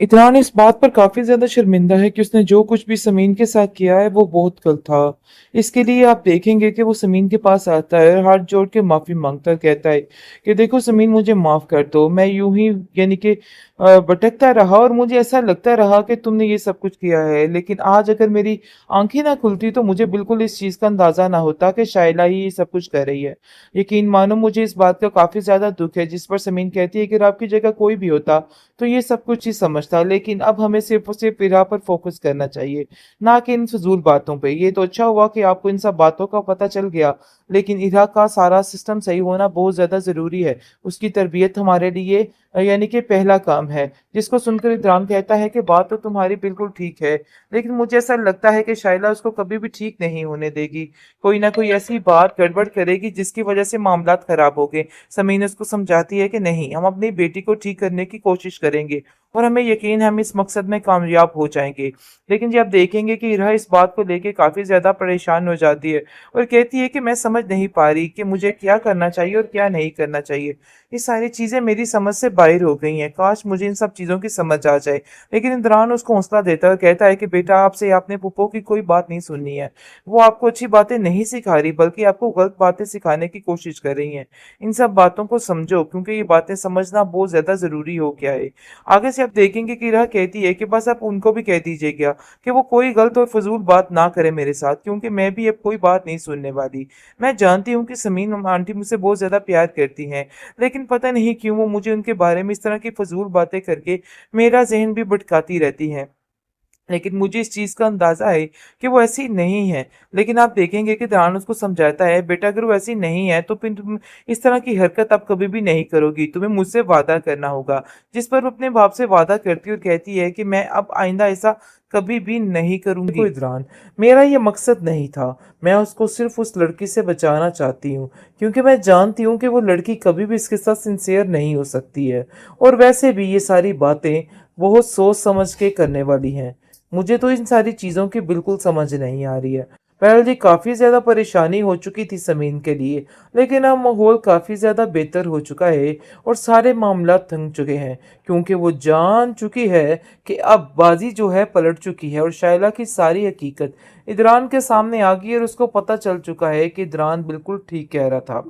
इतरान इस बात पर काफ़ी ज़्यादा शर्मिंदा है कि उसने जो कुछ भी समीन के साथ किया है वो बहुत गलत था। इसके लिए आप देखेंगे कि वो समीन के पास आता है और हाथ जोड़ के माफ़ी माँगता है, कहता है कि देखो समीन मुझे माफ़ कर दो। मैं यूँ ही यानी कि भटकता रहा और मुझे ऐसा लगता रहा कि तुमने ये सब कुछ किया है। लेकिन आज अगर मेरी आँखें ना खुलती तो मुझे बिल्कुल इस चीज़ का अंदाज़ा ना होता कि शाइला ही ये सब कुछ कर रही है। यकीन मानो मुझे इस बात का काफ़ी ज़्यादा दुःख है जिस पर समीन कहती है कि अगर आपकी जगह कोई भी होता तो ये सब कुछ ही समझता। लेकिन अब हमें सिर्फ़ और सिर्फ़ इरा पर फ़ोकस करना चाहिए, ना कि इन फ़िज़ूल बातों पे। ये तो अच्छा हुआ कि आपको इन सब बातों का पता चल गया, लेकिन इरा का सारा सिस्टम सही होना बहुत ज़्यादा ज़रूरी है। उसकी तरबियत हमारे लिए यानी कि पहला काम है। जिसको सुनकर इकराम कहता है कि बात तो तुम्हारी बिल्कुल ठीक है, लेकिन मुझे ऐसा लगता है कि शाइला उसको कभी भी ठीक नहीं होने देगी। कोई ना कोई ऐसी बात गड़बड़ करेगी जिसकी वज़ह से मामलात ख़राब हो गए। समीना उसको समझाती है कि नहीं, हम अपनी बेटी को ठीक करने की कोशिश करेंगे और हमें यकीन है हम इस मकसद में कामयाब हो जाएंगे। लेकिन जब आप देखेंगे कि इरा इस बात को लेके काफ़ी ज़्यादा परेशान हो जाती है और कहती है कि मैं समझ नहीं पा रही कि मुझे क्या करना चाहिए और क्या नहीं करना चाहिए। ये सारी चीज़ें मेरी समझ से बाहर हो गई हैं, काश मुझे इन सब चीज़ों की समझ आ जाए। लेकिन इमरान उसको हौसला देता है और कहता है कि बेटा आपसे आपने पुप्पो की कोई बात नहीं सुननी है। वो आपको अच्छी बातें नहीं सिखा रही बल्कि आपको गलत बातें सिखाने की कोशिश कर रही हैं। इन सब बातों को समझो क्योंकि ये बातें समझना बहुत ज़्यादा ज़रूरी हो गया है। आगे से आप देखेंगे कि राह कहती है कि बस आप उनको भी कह दीजिएगा कि वो कोई गलत और फजूल बात ना करे मेरे साथ, क्योंकि मैं भी अब कोई बात नहीं सुनने वाली। मैं जानती हूँ कि समीन आंटी मुझसे बहुत ज़्यादा प्यार करती हैं, लेकिन पता नहीं क्यों वो मुझे उनके बारे में इस तरह की फजूल बातें करके मेरा जहन भी भटकाती रहती हैं। लेकिन मुझे इस चीज़ का अंदाज़ा है कि वो ऐसी नहीं है। लेकिन आप देखेंगे कि दान उसको समझाता है, बेटा अगर वो ऐसी नहीं है तो फिर तुम इस तरह की हरकत अब कभी भी नहीं करोगी, तुम्हें मुझसे वादा करना होगा। जिस पर वो अपने बाप से वादा करती है और कहती है कि मैं अब आइंदा ऐसा कभी भी नहीं करूंगी। देखो इदरान, मेरा ये मकसद नहीं था, मैं उसको सिर्फ उस लड़की से बचाना चाहती हूँ, क्योंकि मैं जानती हूँ कि वो लड़की कभी भी इसके साथ सिंसियर नहीं हो सकती है। और वैसे भी ये सारी बातें बहुत सोच समझ के करने वाली हैं। मुझे तो इन सारी चीज़ों की बिल्कुल समझ नहीं आ रही है। बहरहाल जी काफ़ी ज़्यादा परेशानी हो चुकी थी समीन के लिए, लेकिन अब माहौल काफ़ी ज़्यादा बेहतर हो चुका है और सारे मामला थम चुके हैं, क्योंकि वो जान चुकी है कि अब बाजी जो है पलट चुकी है और शाइला की सारी हकीकत इदरान के सामने आ गई और उसको पता चल चुका है कि इदरान बिल्कुल ठीक कह रहा था।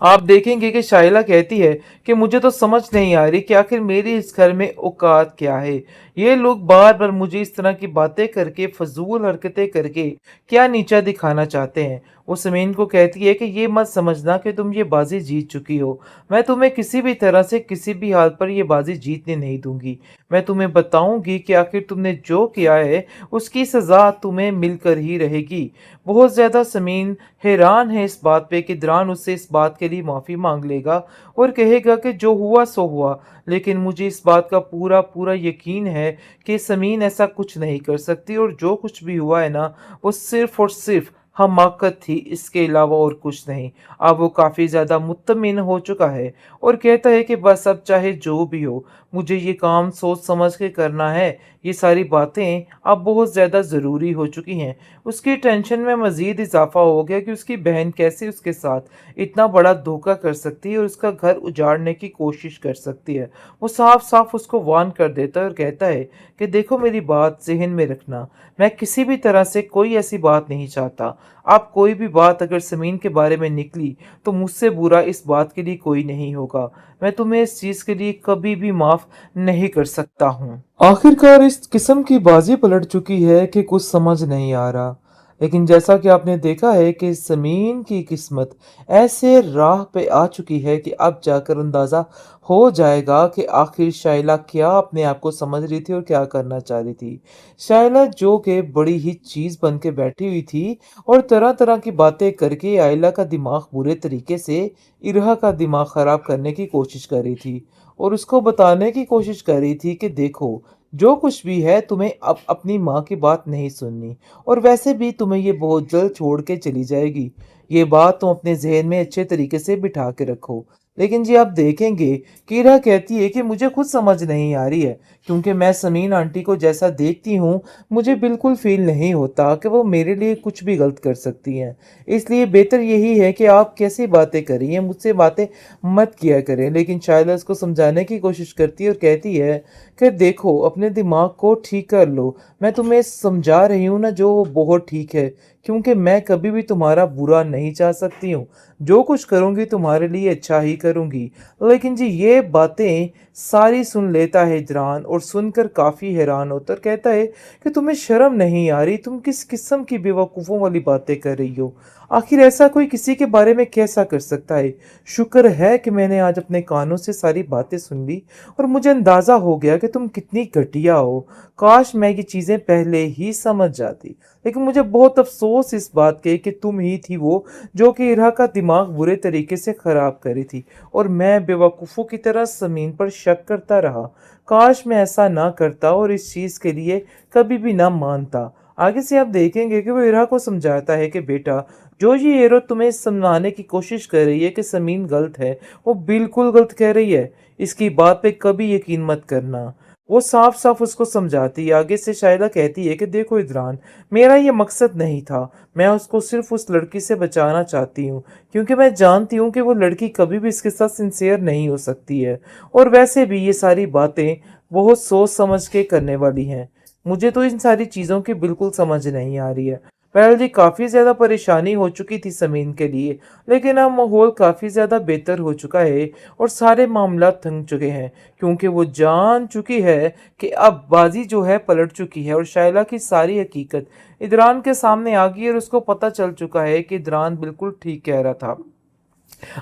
आप देखेंगे कि शाइला कहती है कि मुझे तो समझ नहीं आ रही कि आखिर मेरी इस घर में औकात क्या है। ये लोग बार बार मुझे इस तरह की बातें करके फजूल हरकतें करके क्या नीचा दिखाना चाहते हैं। वो समीन को कहती है कि ये मत समझना कि तुम ये बाजी जीत चुकी हो। मैं तुम्हें किसी भी तरह से किसी भी हाल पर ये बाजी जीतने नहीं दूंगी। मैं तुम्हें बताऊंगी कि आखिर तुमने जो किया है उसकी सजा तुम्हें मिलकर ही रहेगी। बहुत ज्यादा समीन हैरान है इस बात पे कि द्रान उससे इस बात के लिए माफ़ी मांग लेगा और कहेगा कि जो हुआ सो हुआ। लेकिन मुझे इस बात का पूरा पूरा यकीन है कि समीन ऐसा कुछ नहीं कर सकती और जो कुछ भी हुआ है ना, वो सिर्फ और सिर्फ हमाकत थी, इसके अलावा और कुछ नहीं। अब वो काफ़ी ज़्यादा मुत्तमिन हो चुका है और कहता है कि बस अब चाहे जो भी हो, मुझे ये काम सोच समझ के करना है। ये सारी बातें अब बहुत ज़्यादा ज़रूरी हो चुकी हैं। उसकी टेंशन में मज़ीद इजाफ़ा हो गया कि उसकी बहन कैसे उसके साथ इतना बड़ा धोखा कर सकती है और उसका घर उजाड़ने की कोशिश कर सकती है। वो साफ साफ उसको वार्न कर देता है और कहता है कि देखो मेरी बात ज़हन में रखना, मैं किसी भी तरह से कोई ऐसी बात नहीं चाहता। आप कोई भी बात अगर ज़मीन के बारे में निकली तो मुझसे बुरा इस बात के लिए कोई नहीं होगा। मैं तुम्हें इस चीज़ के लिए कभी भी माफ़ नहीं कर सकता हूँ। आखिरकार इस किस्म की बाजी पलट चुकी है कि कुछ समझ नहीं आ रहा। लेकिन जैसा कि आपने देखा है कि ज़मीन की किस्मत ऐसे राह पे आ चुकी है कि अब जाकर अंदाज़ा हो जाएगा कि आखिर शाइला क्या अपने आप को समझ रही थी और क्या करना चाह रही थी। शाइला जो कि बड़ी ही चीज़ बन के बैठी हुई थी और तरह-तरह की बातें करके आइला का दिमाग बुरे तरीके से इरहा का दिमाग ख़राब करने की कोशिश कर रही थी और उसको बताने की कोशिश कर रही थी कि देखो, जो कुछ भी है तुम्हें अब अपनी माँ की बात नहीं सुननी और वैसे भी तुम्हें ये बहुत जल्द छोड़ के चली जाएगी। ये बात तुम अपने ज़हन में अच्छे तरीके से बिठा के रखो। लेकिन जी आप देखेंगे कि इरा कहती है कि मुझे खुद समझ नहीं आ रही है, क्योंकि मैं समीन आंटी को जैसा देखती हूँ, मुझे बिल्कुल फ़ील नहीं होता कि वो मेरे लिए कुछ भी गलत कर सकती हैं। इसलिए बेहतर यही है कि आप कैसी बातें कर रही हैं, मुझसे बातें मत किया करें। लेकिन शायला उसको समझाने की कोशिश करती है और कहती है कि देखो, अपने दिमाग को ठीक कर लो। मैं तुम्हें समझा रही हूँ ना, जो वो बहुत ठीक है, क्योंकि मैं कभी भी तुम्हारा बुरा नहीं चाह सकती हूँ। जो कुछ करूँगी तुम्हारे लिए अच्छा ही करूँगी। लेकिन जी ये बातें सारी सुन लेता है इजरान, और सुनकर काफ़ी हैरान होता है और कहता है कि तुम्हें शर्म नहीं आ रही? तुम किस किस्म की बेवकूफ़ों वाली बातें कर रही हो? आखिर ऐसा कोई किसी के बारे में कैसा कर सकता है? शुक्र है कि मैंने आज अपने कानों से सारी बातें सुन ली और मुझे अंदाज़ा हो गया कि तुम कितनी घटिया हो। काश मैं ये चीज़ें पहले ही समझ जाती। लेकिन मुझे बहुत अफ़सोस इस बात के कि तुम ही थी वो जो कि इरा का दिमाग बुरे तरीके से ख़राब कर रही थी, और मैं बेवकूफ़ों की तरह ज़मीन पर शक करता रहा। काश मैं ऐसा ना करता और इस चीज़ के लिए कभी भी ना मानता। आगे से आप देखेंगे कि वो इरा को समझाता है कि बेटा, जो ये हीरो तुम्हें समझाने की कोशिश कर रही है कि समीन गलत है, वो बिल्कुल गलत कह रही है। इसकी बात पे कभी यकीन मत करना। वो साफ साफ उसको समझाती है। आगे से शायदा कहती है कि देखो इदरान, मेरा ये मकसद नहीं था। मैं उसको सिर्फ उस लड़की से बचाना चाहती हूँ, क्योंकि मैं जानती हूँ कि वो लड़की कभी भी इसके साथ सिंसियर नहीं हो सकती है। और वैसे भी ये सारी बातें बहुत सोच समझ के करने वाली हैं। मुझे तो इन सारी चीज़ों की बिल्कुल समझ नहीं आ रही है। बहरहाल जी काफ़ी ज़्यादा परेशानी हो चुकी थी समीन के लिए, लेकिन अब माहौल काफ़ी ज़्यादा बेहतर हो चुका है और सारे मामला थम चुके हैं, क्योंकि वो जान चुकी है कि अब बाजी जो है पलट चुकी है और शायला की सारी हकीकत इदरान के सामने आ गई और उसको पता चल चुका है कि इदरान बिल्कुल ठीक कह रहा था।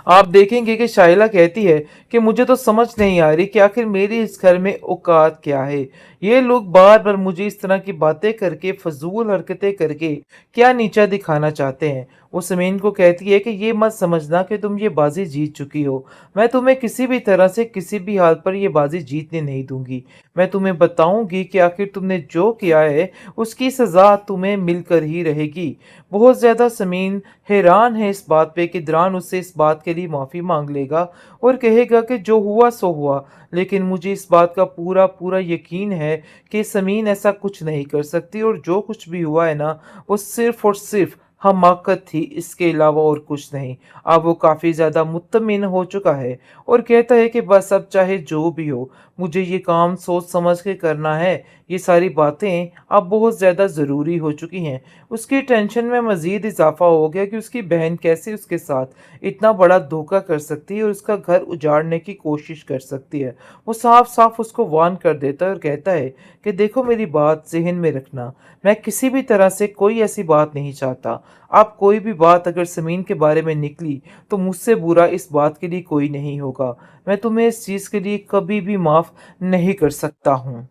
आप देखेंगे कि शाइला कहती है कि मुझे तो समझ नहीं आ रही कि आखिर मेरी इस घर में औकात क्या है। ये लोग बार बार मुझे इस तरह की बातें करके, फजूल हरकतें करके क्या नीचा दिखाना चाहते हैं। वो समीन को कहती है कि ये मत समझना कि तुम ये बाजी जीत चुकी हो। मैं तुम्हें किसी भी तरह से किसी भी हाल पर ये बाजी जीतने नहीं दूंगी। मैं तुम्हें बताऊंगी कि आखिर तुमने जो किया है उसकी सजा तुम्हें मिलकर ही रहेगी। बहुत ज्यादा समीन हैरान है इस बात पे कि द्रान उससे इस बात के लिए माफ़ी मांग लेगा और कहेगा कि जो हुआ सो हुआ। लेकिन मुझे इस बात का पूरा पूरा यकीन है कि समीन ऐसा कुछ नहीं कर सकती, और जो कुछ भी हुआ है ना, वो सिर्फ और सिर्फ हमाकत थी, इसके अलावा और कुछ नहीं। अब वो काफ़ी ज़्यादा मुत्तमिन हो चुका है और कहता है कि बस अब चाहे जो भी हो, मुझे ये काम सोच समझ के करना है। ये सारी बातें अब बहुत ज़्यादा ज़रूरी हो चुकी हैं। उसकी टेंशन में मज़ीद इजाफ़ा हो गया कि उसकी बहन कैसे उसके साथ इतना बड़ा धोखा कर सकती है और उसका घर उजाड़ने की कोशिश कर सकती है। वो साफ-साफ उसको वार्न कर देता है और कहता है कि देखो, मेरी बात ज़हन में रखना, मैं किसी भी तरह से कोई ऐसी बात नहीं चाहता। अब कोई भी बात अगर समीन के बारे में निकली, तो मुझसे बुरा इस बात के लिए कोई नहीं होगा। मैं तुम्हें इस चीज़ के लिए कभी भी माफ़ नहीं कर सकता हूँ।